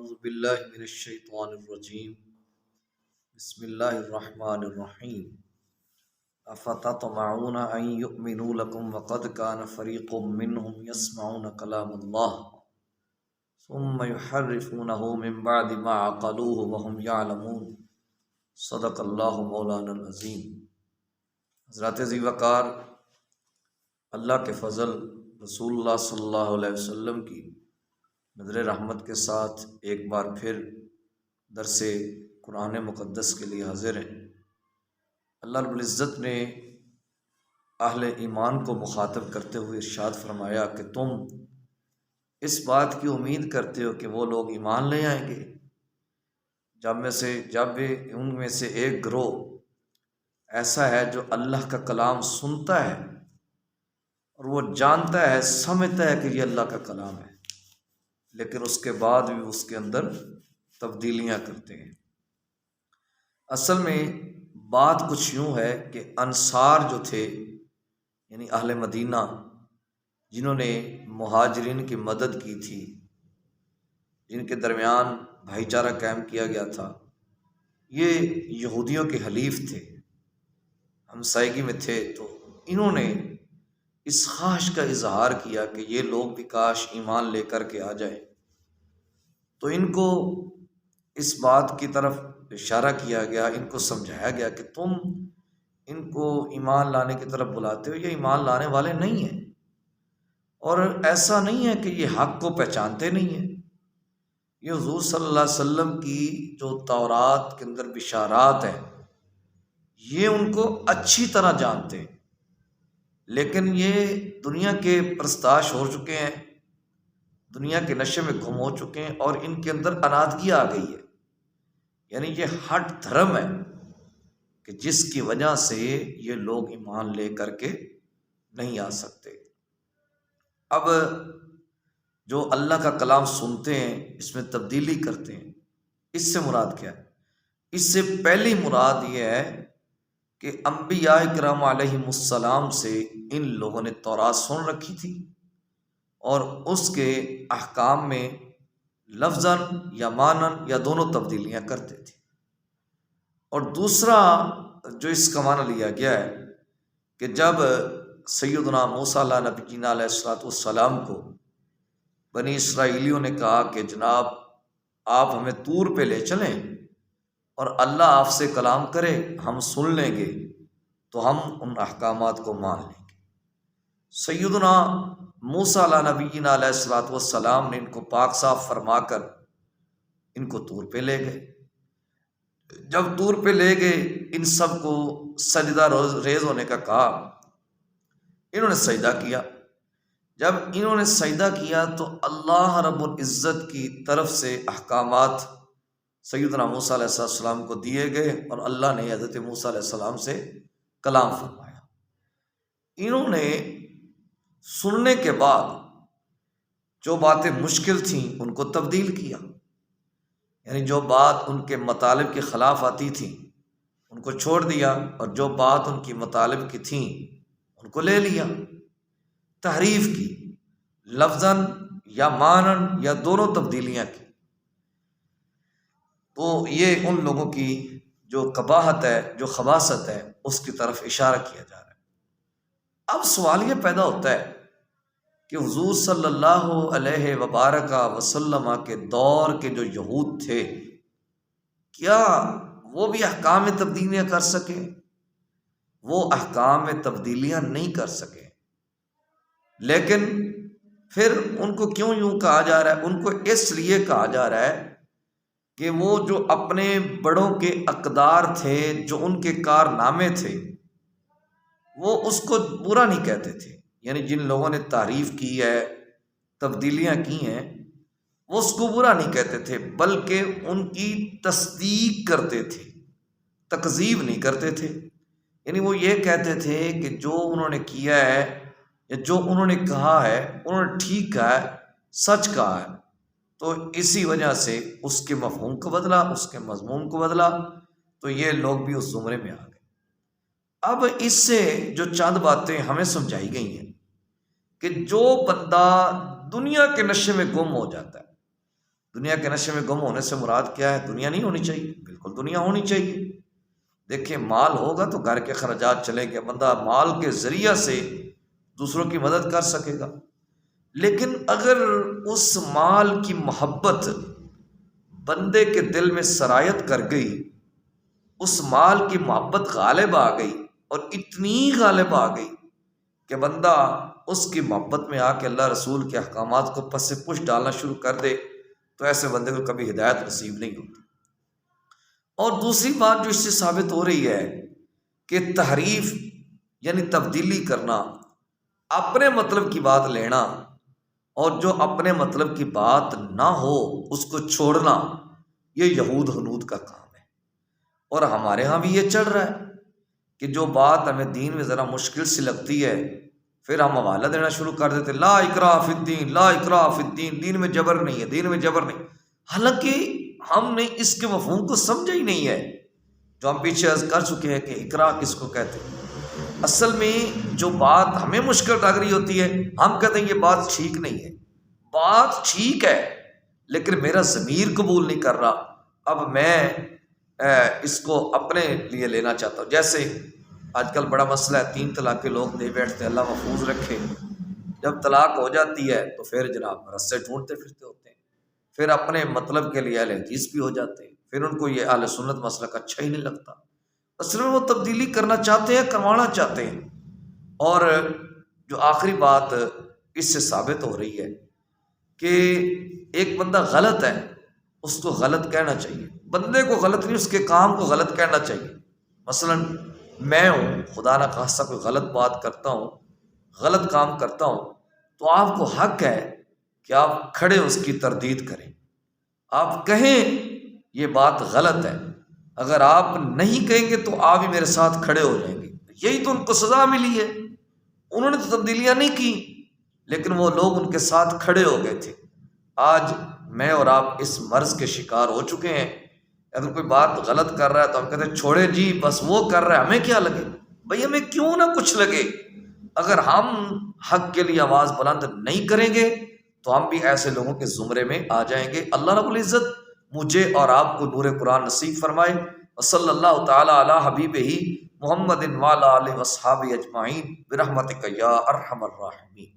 اعوذ باللہ من الشیطان الرجیم بسم اللہ الرحمن الرحیم افتطمعون ان یؤمنوا لکم وقد کان فریق منہم یسمعون کلام اللہ ثم یحرفونہ من بعد ما عقلوہ وہم یعلمون صدق اللہ مولانا العظیم۔ حضرات ذی وقار، اللہ کے فضل، رسول اللہ صلی اللہ علیہ وسلم کی نظر رحمت کے ساتھ ایک بار پھر درس قرآن مقدس کے لیے حاضر ہیں۔ اللہ رب العزت نے اہل ایمان کو مخاطب کرتے ہوئے ارشاد فرمایا کہ تم اس بات کی امید کرتے ہو کہ وہ لوگ ایمان لے آئیں گے جب ان میں سے ایک گروہ ایسا ہے جو اللہ کا کلام سنتا ہے اور وہ جانتا ہے، سمجھتا ہے کہ یہ اللہ کا کلام ہے، لیکن اس کے بعد بھی اس کے اندر تبدیلیاں کرتے ہیں۔ اصل میں بات کچھ یوں ہے کہ انصار جو تھے، یعنی اہل مدینہ، جنہوں نے مہاجرین کی مدد کی تھی، جن کے درمیان بھائی چارہ قائم کیا گیا تھا، یہ یہودیوں کے حلیف تھے، ہمسائیگی میں تھے، تو انہوں نے اس خواہش کا اظہار کیا کہ یہ لوگ بھی کاش ایمان لے کر کے آ جائیں۔ تو ان کو اس بات کی طرف اشارہ کیا گیا، ان کو سمجھایا گیا کہ تم ان کو ایمان لانے کی طرف بلاتے ہو، یہ ایمان لانے والے نہیں ہیں، اور ایسا نہیں ہے کہ یہ حق کو پہچانتے نہیں ہیں۔ یہ حضور صلی اللہ علیہ وسلم کی جو تورات کے اندر بشارات ہیں، یہ ان کو اچھی طرح جانتے ہیں، لیکن یہ دنیا کے پرستاش ہو چکے ہیں، دنیا کے نشے میں گم ہو چکے ہیں، اور ان کے اندر انادگی آ گئی ہے۔ یعنی یہ ہٹ دھرم ہے کہ جس کی وجہ سے یہ لوگ ایمان لے کر کے نہیں آ سکتے۔ اب جو اللہ کا کلام سنتے ہیں، اس میں تبدیلی کرتے ہیں، اس سے مراد کیا ہے؟ اس سے پہلی مراد یہ ہے کہ انبیاء کرام علیہم السلام سے ان لوگوں نے تورات سن رکھی تھی اور اس کے احکام میں لفظاً یا معناً یا دونوں تبدیلیاں کرتے تھے۔ اور دوسرا جو اس کا معنی لیا گیا ہے کہ جب سیدنا موسیٰ علیہ نبینا علیہ السلام کو بنی اسرائیلیوں نے کہا کہ جناب آپ ہمیں طور پہ لے چلیں اور اللہ آپ سے کلام کرے، ہم سن لیں گے تو ہم ان احکامات کو مان لیں گے۔ سیدنا موسیٰ علیہ نبینا علیہ السلام نے ان کو پاک صاف فرما کر ان کو طور پہ لے گئے۔ جب طور پہ لے گئے، ان سب کو سجدہ ریز ہونے کا کہا، انہوں نے سجدہ کیا۔ جب انہوں نے سجدہ کیا تو اللہ رب العزت کی طرف سے احکامات سیدنا موسیٰ علیہ السلام کو دیے گئے اور اللہ نے حضرت موسیٰ علیہ السلام سے کلام فرمایا۔ انہوں نے سننے کے بعد جو باتیں مشکل تھیں ان کو تبدیل کیا، یعنی جو بات ان کے مطالب کے خلاف آتی تھی ان کو چھوڑ دیا، اور جو بات ان کی مطالب کی تھیں ان کو لے لیا، تحریف کی، لفظاً یا معناً یا دونوں تبدیلیاں کی۔ تو یہ ان لوگوں کی جو قباحت ہے، جو خباثت ہے، اس کی طرف اشارہ کیا جا رہا ہے۔ اب سوال یہ پیدا ہوتا ہے کہ حضور صلی اللہ علیہ وبارک وسلم کے دور کے جو یہود تھے، کیا وہ بھی احکام میں تبدیلیاں کر سکے؟ وہ احکام میں تبدیلیاں نہیں کر سکے، لیکن پھر ان کو کیوں یوں کہا جا رہا ہے؟ ان کو اس لیے کہا جا رہا ہے کہ وہ جو اپنے بڑوں کے اقدار تھے، جو ان کے کارنامے تھے، وہ اس کو برا نہیں کہتے تھے۔ یعنی جن لوگوں نے تعریف کی ہے، تبدیلیاں کی ہیں، وہ اس کو برا نہیں کہتے تھے، بلکہ ان کی تصدیق کرتے تھے، تکذیب نہیں کرتے تھے۔ یعنی وہ یہ کہتے تھے کہ جو انہوں نے کیا ہے یا جو انہوں نے کہا ہے، انہوں نے ٹھیک کہا ہے، سچ کہا ہے، تو اسی وجہ سے اس کے مفہوم کو بدلا، اس کے مضمون کو بدلا، تو یہ لوگ بھی اس زمرے میں آ گئے۔ اب اس سے جو چند باتیں ہمیں سمجھائی گئی ہیں کہ جو بندہ دنیا کے نشے میں گم ہو جاتا ہے، دنیا کے نشے میں گم ہونے سے مراد کیا ہے؟ دنیا نہیں ہونی چاہیے، بالکل دنیا ہونی چاہیے۔ دیکھیں مال ہوگا تو گھر کے اخراجات چلیں گے، بندہ مال کے ذریعہ سے دوسروں کی مدد کر سکے گا۔ لیکن اگر اس مال کی محبت بندے کے دل میں سرایت کر گئی، اس مال کی محبت غالب آ گئی، اور اتنی غالب آ گئی کہ بندہ اس کی محبت میں آ کے اللہ رسول کے احکامات کو پس پش ڈالنا شروع کر دے، تو ایسے بندے کو کبھی ہدایت نصیب نہیں ہوتی۔ اور دوسری بات جو اس سے ثابت ہو رہی ہے کہ تحریف یعنی تبدیلی کرنا، اپنے مطلب کی بات لینا، اور جو اپنے مطلب کی بات نہ ہو اس کو چھوڑنا، یہ یہود ہنود کا کام ہے۔ اور ہمارے ہاں بھی یہ چل رہا ہے کہ جو بات ہمیں دین میں ذرا مشکل سی لگتی ہے، پھر ہم حوالہ دینا شروع کر دیتے، لا اکراہ فی الدین، لا اکراہ فی الدین، دین میں جبر نہیں ہے، دین میں جبر نہیں۔ حالانکہ ہم نے اس کے مفہوم کو سمجھا ہی نہیں ہے، جو ہم پیچھے عرض کر چکے ہیں کہ اکراہ کس کو کہتے ہیں۔ اصل میں جو بات ہمیں مشکل لگ رہی ہوتی ہے، ہم کہتے ہیں یہ بات ٹھیک نہیں ہے۔ بات ٹھیک ہے لیکن میرا ضمیر قبول نہیں کر رہا، اب میں اس کو اپنے لیے لینا چاہتا ہوں۔ جیسے آج کل بڑا مسئلہ ہے، 3 طلاق کے لوگ دے بیٹھتے ہیں، اللہ محفوظ رکھے۔ جب طلاق ہو جاتی ہے تو پھر جناب رسے ڈھونڈتے پھرتے ہوتے ہیں، پھر اپنے مطلب کے لیے اہل حدیث بھی ہو جاتے ہیں، پھر ان کو یہ اہل سنت مسلک اچھا ہی نہیں لگتا۔ اصل میں وہ تبدیلی کرنا چاہتے ہیں، کروانا چاہتے ہیں۔ اور جو آخری بات اس سے ثابت ہو رہی ہے کہ ایک بندہ غلط ہے، اس کو غلط کہنا چاہیے، بندے کو غلط نہیں، اس کے کام کو غلط کہنا چاہیے۔ مثلا میں ہوں، خدا نہ خواستہ کوئی غلط بات کرتا ہوں، غلط کام کرتا ہوں، تو آپ کو حق ہے کہ آپ کھڑے اس کی تردید کریں، آپ کہیں یہ بات غلط ہے۔ اگر آپ نہیں کہیں گے تو آپ ہی میرے ساتھ کھڑے ہو جائیں گے۔ یہی تو ان کو سزا ملی ہے، انہوں نے تو تبدیلیاں نہیں کی، لیکن وہ لوگ ان کے ساتھ کھڑے ہو گئے تھے۔ آج میں اور آپ اس مرض کے شکار ہو چکے ہیں، اگر کوئی بات غلط کر رہا ہے تو ہم کہتے ہیں چھوڑے جی، بس وہ کر رہا ہے، ہمیں کیا لگے؟ بھئی ہمیں کیوں نہ کچھ لگے، اگر ہم حق کے لیے آواز بلند نہیں کریں گے تو ہم بھی ایسے لوگوں کے زمرے میں آ جائیں گے۔ اللہ رب العزت مجھے اور آپ کو نور قرآن نصیب فرمائے۔ وصلی اللہ تعالی علی حبیبہ محمد وعلی آلہ وصحابہ اجمعین برحمتک یا ارحم الراحمین۔